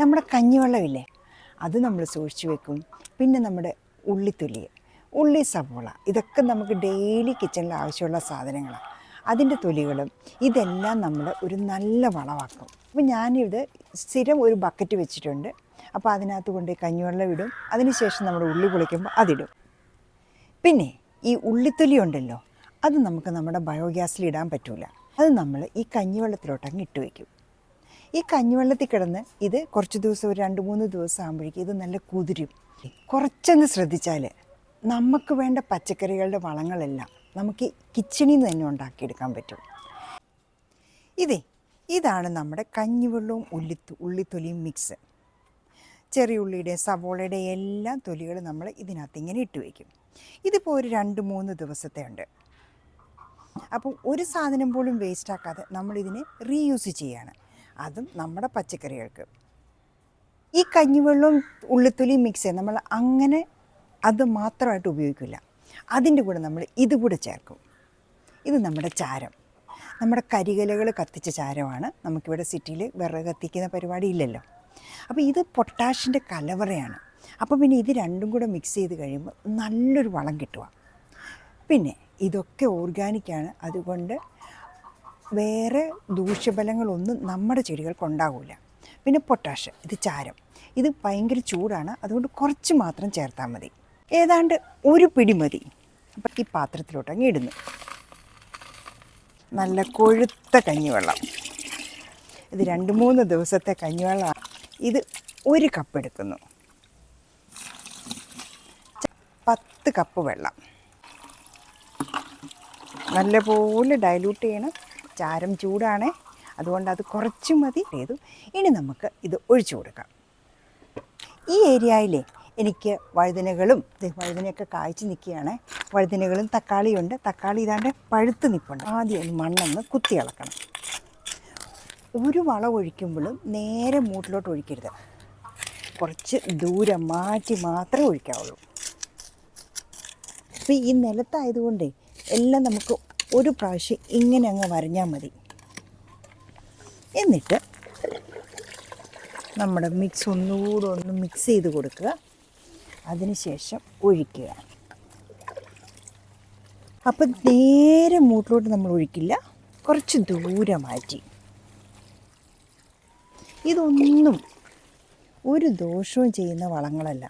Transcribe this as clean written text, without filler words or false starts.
നമ്മുടെ കഞ്ഞിവെള്ളമില്ലേ, അത് നമ്മൾ സൂക്ഷിച്ച് വെക്കും. പിന്നെ നമ്മുടെ ഉള്ളിത്തൊലി, ഉള്ളി, സവോള, ഇതൊക്കെ നമുക്ക് ഡെയിലി കിച്ചണിൽ ആവശ്യമുള്ള സാധനങ്ങളാണ്. അതിൻ്റെ തൊലികളും ഇതെല്ലാം നമ്മൾ ഒരു നല്ല വളമാക്കും. അപ്പോൾ ഞാനിത് സ്ഥിരം ഒരു ബക്കറ്റ് വെച്ചിട്ടുണ്ട്. അപ്പോൾ അതിനകത്ത് കൊണ്ട് കഞ്ഞിവെള്ളം ഇടും. അതിനുശേഷം നമ്മുടെ ഉള്ളി പൊളിക്കുമ്പോൾ അതിടും. പിന്നെ ഈ ഉള്ളിത്തൊലി ഉണ്ടല്ലോ, അത് നമുക്ക് നമ്മുടെ ബയോഗ്യാസിൽ ഇടാൻ പറ്റില്ല. അത് നമ്മൾ ഈ കഞ്ഞിവെള്ളത്തിലോട്ടങ്ങ് ഇട്ട് വയ്ക്കും. ഈ കഞ്ഞിവെള്ളത്തിൽ കിടന്ന് ഇത് കുറച്ച് ദിവസം, ഒരു 2-3 ദിവസം ആകുമ്പോഴേക്കും ഇത് നല്ല കുതിരും. കുറച്ചൊന്ന് ശ്രദ്ധിച്ചാൽ നമുക്ക് വേണ്ട പച്ചക്കറികളുടെ വളങ്ങളെല്ലാം നമുക്ക് കിച്ചണിൽ നിന്ന് തന്നെ ഉണ്ടാക്കിയെടുക്കാൻ പറ്റും. ഇതാണ് നമ്മുടെ കഞ്ഞിവെള്ളവും ഉള്ളിത്തൊലിയും മിക്സ്. ചെറിയ ഉള്ളിയുടെ, സവോളയുടെ എല്ലാം തൊലികൾ നമ്മൾ ഇതിനകത്ത് ഇങ്ങനെ ഇട്ട് വയ്ക്കും. ഇതിപ്പോൾ ഒരു 2-3 ദിവസത്തെ ഉണ്ട്. അപ്പം ഒരു സാധനം പോലും വേസ്റ്റാക്കാതെ നമ്മളിതിനെ റീയൂസ് ചെയ്യാണ്, അതും നമ്മുടെ പച്ചക്കറികൾക്ക്. ഈ കഞ്ഞിവെള്ളവും ഉള്ളിത്തൊലിയും മിക്സ് നമ്മൾ അങ്ങനെ അത് മാത്രമായിട്ട് ഉപയോഗിക്കില്ല. അതിൻ്റെ കൂടെ നമ്മൾ ഇതുകൂടെ ചേർക്കും. ഇത് നമ്മുടെ ചാരം, നമ്മുടെ കരികലകൾ കത്തിച്ച ചാരമാണ്. നമുക്കിവിടെ സിറ്റിയിൽ വിറക് കത്തിക്കുന്ന പരിപാടി ഇല്ലല്ലോ. അപ്പോൾ ഇത് പൊട്ടാഷിൻ്റെ കലവറയാണ്. അപ്പോൾ പിന്നെ ഇത് രണ്ടും കൂടെ മിക്സ് ചെയ്ത് കഴിയുമ്പോൾ നല്ലൊരു വളം കിട്ടുക. പിന്നെ ഇതൊക്കെ ഓർഗാനിക്കാണ്, അതുകൊണ്ട് വേറെ ദൂഷ്യഫലങ്ങളൊന്നും നമ്മുടെ ചെടികൾക്കുണ്ടാകില്ല. പിന്നെ പൊട്ടാഷ്, ഇത് ചാരം, ഇത് ഭയങ്കര ചൂടാണ്, അതുകൊണ്ട് കുറച്ച് മാത്രം ചേർത്താൽ മതി. ഏതാണ്ട് ഒരു പിടി മതി. അപ്പം ഈ പാത്രത്തിലോട്ടങ്ങ് ഇടുന്നു. നല്ല കൊഴുത്ത കഞ്ഞിവെള്ളം, ഇത് 2-3 ദിവസത്തെ കഞ്ഞിവെള്ളമാണ്. ഇത് 1 കപ്പ് എടുക്കുന്നു. 10 കപ്പ് വെള്ളം നല്ലപോലെ ഡൈല്യൂട്ട് ചെയ്യണം. ചാരം ചൂടാണേ, അതുകൊണ്ട് അത് കുറച്ച് മതി. ഇനി നമുക്ക് ഇത് ഒഴിച്ചു കൊടുക്കാം. ഈ ഏരിയയിലെ എനിക്ക് വഴുതനയൊക്കെ കായ്ച്ച് നിൽക്കുകയാണ്. വഴുതനകളും തക്കാളിയുണ്ട്. തക്കാളി ഇതാണ്ട് പഴുത്ത് നിൽപ്പുണ്ട്. ആദ്യം മണ്ണൊന്ന് കുത്തി ഇളക്കണം. ഒരു വളം ഒഴിക്കുമ്പോഴും നേരെ മൂട്ടിലോട്ട് ഒഴിക്കരുത്, കുറച്ച് ദൂരം മാറ്റി മാത്രമേ ഒഴിക്കാവുള്ളൂ. അപ്പോൾ ഈ നിലത്തായതുകൊണ്ട് എല്ലാം നമുക്ക് ഒരു പ്രാവശ്യം ഇങ്ങനെ അങ്ങ് വരഞ്ഞാൽ മതി. എന്നിട്ട് നമ്മുടെ മിക്സ് ഒന്നുകൂടെ ഒന്ന് മിക്സ് ചെയ്ത് കൊടുക്കുക. അതിനുശേഷം ഒഴിക്കുക. അപ്പം നേരെ മൂട്ടിലോട്ട് നമ്മൾ ഒഴിക്കില്ല, കുറച്ച് ദൂരം മാറ്റി. ഇതൊന്നും ഒരു ദോഷവും ചെയ്യുന്ന വളങ്ങളല്ല.